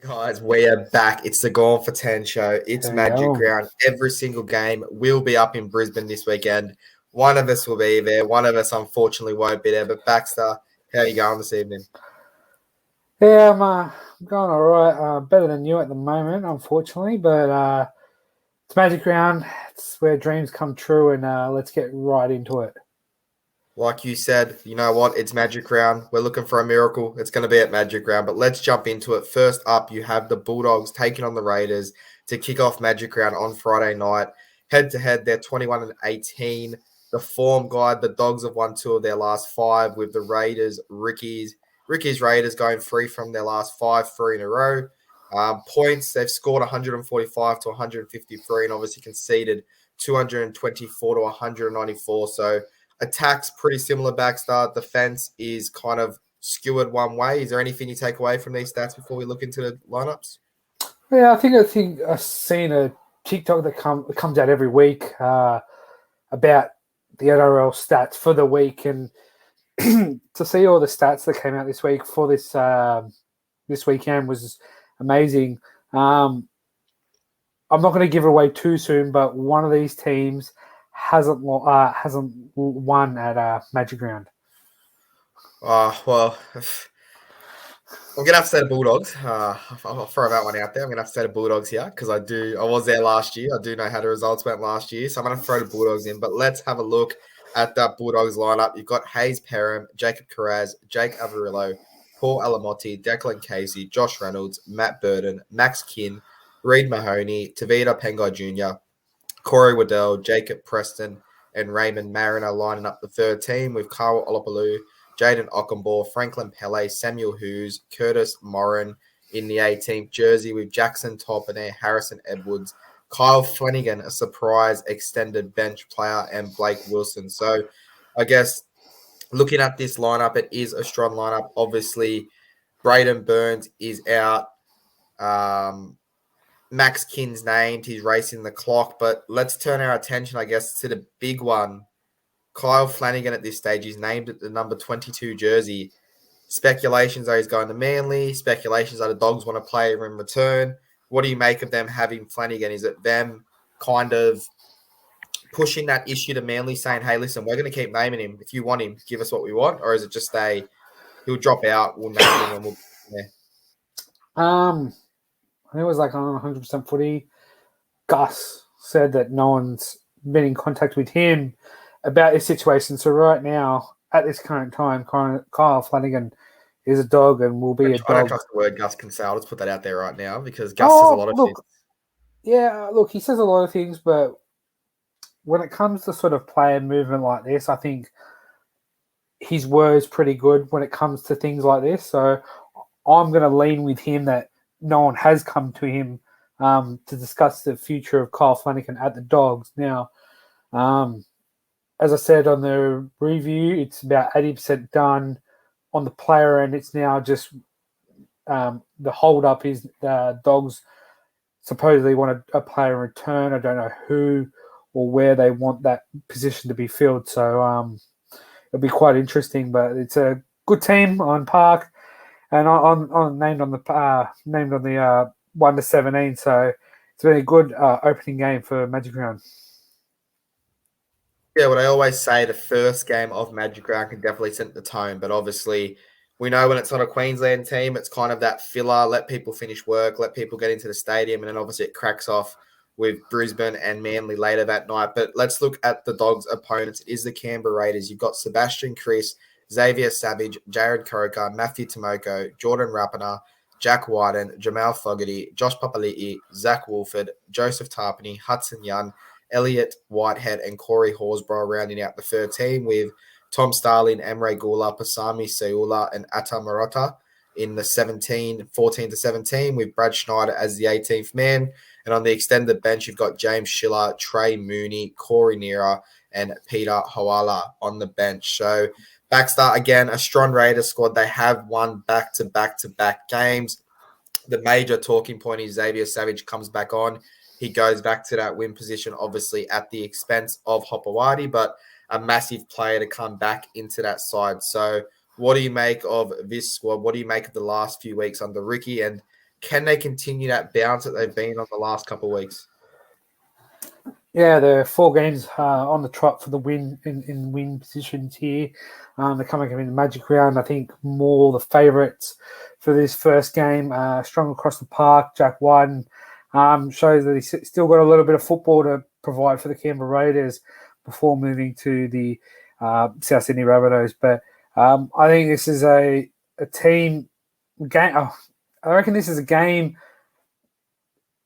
Guys, we are back. It's the Gone for 10 show. It's There we Magic go. Round. Every single game will be up in Brisbane this weekend. One of us will be there. One of us, unfortunately, won't be there. But Baxter, how are you going this evening? Yeah, I'm going all right. Better than you at the moment, unfortunately, but it's Magic Round. It's where dreams come true, and let's get right into it. Like you said, you know what? It's Magic Round. We're looking for a miracle. It's going to be at Magic Round. But let's jump into it. First up, you have the Bulldogs taking on the Raiders to kick off Magic Round on Friday night. Head to head, they're 21-18. The form guide, the Dogs have won 2 of their last 5 with the Raiders, Ricky's Raiders going 3 from their last 5, 3 in a row. Points, they've scored 145 to 153 and obviously conceded 224 to 194. So attack's pretty similar, Baxter. Defense is kind of skewered one way. Is there anything you take away from these stats before we look into the lineups? Yeah, I think I've seen a TikTok that comes out every week about the NRL stats for the week, and to see all the stats that came out this week for this weekend was amazing. I'm not going to give it away too soon, but one of these teams hasn't won at Magic Round. Well, I'm gonna have to say the Bulldogs. I'll throw that one out there. I'm gonna have to say the Bulldogs here because I was there last year. I do know how the results went last year, so I'm gonna throw the Bulldogs in. But let's have a look at that Bulldogs lineup. You've got Hayes Perham, Jacob Carraz, Jake Averillo, Paul Alamotti, Declan Casey, Josh Reynolds, Matt Burton, Max Kin, Reid Mahoney, Tavita Pengai Jr., Corey Waddell, Jacob Preston, and Raymond Mariner lining up the third team with Carl Olopaloo, Jaden Ockenbaugh, Franklin Pele, Samuel Hughes, Curtis Morin in the 18th jersey with Jackson Toppiner, Harrison Edwards, Kyle Flanagan, a surprise extended bench player, and Blake Wilson. So I guess looking at this lineup, it is a strong lineup. Obviously, Braden Burns is out. Max Kin's named. He's racing the clock. But let's turn our attention, I guess, to the big one. Kyle Flanagan at this stage. He's named at the number 22 jersey. Speculations are he's going to Manly. Speculations are the Dogs want to play him in return. What do you make of them having Flanagan? Is it them kind of pushing that issue to Manly saying, hey, listen, we're going to keep naming him. If you want him, give us what we want. Or is it just he'll drop out, we'll name him and we'll I think it was like on 100% footy. Gus said that no one's been in contact with him about his situation. So right now, at this current time, Kyle Flanagan is a dog and will be a dog. I don't trust the word Gus can say. I'll just put that out there right now because Gus says a lot of things. Yeah, look, he says a lot of things, but when it comes to sort of player movement like this, I think his word's pretty good when it comes to things like this. So I'm going to lean with him that no one has come to him to discuss the future of Kyle Flanagan at the Dogs. Now, as I said on the review, it's about 80% done on the player end. It's now just the hold-up is the Dogs supposedly want a player in return. I don't know who or where they want that position to be filled. So it'll be quite interesting, but it's a good team on Park. And on named on the 1 to 17, so it's been a good opening game for Magic Round. Yeah, what I always say, the first game of Magic Round can definitely set the tone, but obviously we know when it's not a Queensland team, it's kind of that filler, let people finish work, let people get into the stadium, and then obviously it cracks off with Brisbane and Manly later that night. But let's look at the Dogs' opponents. It is the Canberra Raiders. You've got Sebastian Chris, Xavier Savage, Jared Coker, Matthew Tomoko, Jordan Rapiner, Jack Wyden, Jamal Fogarty, Josh Papali'i, Zach Wolford, Joseph Tarpany, Hudson Young, Elliot Whitehead, and Corey Horsburgh rounding out the third team with Tom Starling, Emre Gula, Pasami Seula, and Atta Marotta in the 14 to 17 with Brad Schneider as the 18th man. And on the extended bench, you've got James Schiller, Trey Mooney, Corey Neera, and Peter Hawala on the bench. So Baxter, again, a strong Raiders squad. They have won back-to-back games. The major talking point is Xavier Savage comes back on. He goes back to that win position, obviously at the expense of Hopewadi, but a massive player to come back into that side. So what do you make of this squad? What do you make of the last few weeks under Ricky? And can they continue that bounce that they've been on the last couple of weeks? Yeah, they're 4 games on the trot for the win in win positions here. They're coming in the Magic Round. I think more the favourites for this first game. Strong across the park. Jack Whiten shows that he's still got a little bit of football to provide for the Canberra Raiders before moving to the South Sydney Rabbitohs. But I think this is a team game. Oh, I reckon this is a game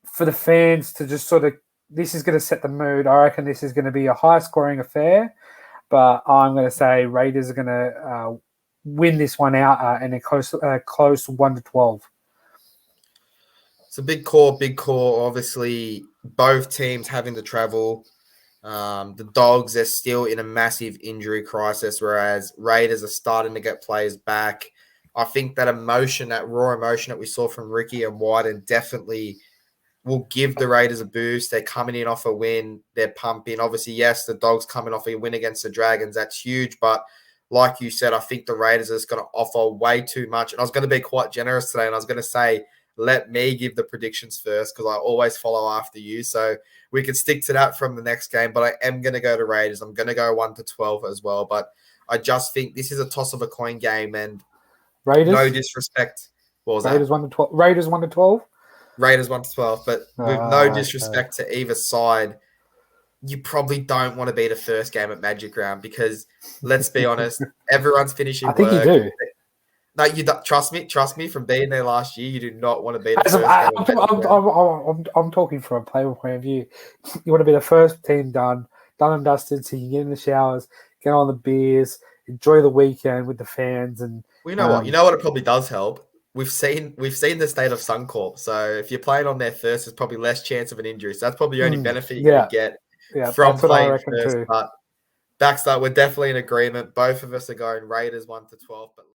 for the fans to just sort of. This is going to set the mood. I reckon this is going to be a high-scoring affair, but I'm going to say Raiders are going to win this one out in a close 1-12. It's a big call, big call. Obviously, both teams having to travel. The Dogs are still in a massive injury crisis, whereas Raiders are starting to get players back. I think that emotion, that raw emotion that we saw from Ricky and Whiten definitely will give the Raiders a boost. They're coming in off a win. They're pumping. Obviously, yes, the Dogs coming off a win against the Dragons. That's huge. But like you said, I think the Raiders are just going to offer way too much. And I was going to be quite generous today, and I was going to say, let me give the predictions first because I always follow after you. So we can stick to that from the next game. But I am going to go to Raiders. I'm going to go 1-12 as well. But I just think this is a toss of a coin game. And Raiders? No disrespect. What was Raiders that? 1-12. Raiders 1-12? Raiders 1-12, but with no disrespect to either side, you probably don't want to be the first game at Magic Round because, let's be honest, everyone's finishing I think work. you do. No, you don't, trust me. From being there last year, you do not want to be the first game. I'm talking from a player point of view. You want to be the first team done and dusted, so you can get in the showers, get on the beers, enjoy the weekend with the fans, and you know what? You know what? It probably does help. We've seen the state of Suncorp. So if you're playing on there first, there's probably less chance of an injury. So that's probably the only benefit you're going to get from playing first. Too. But Baxter, we're definitely in agreement. Both of us are going Raiders 1-12. But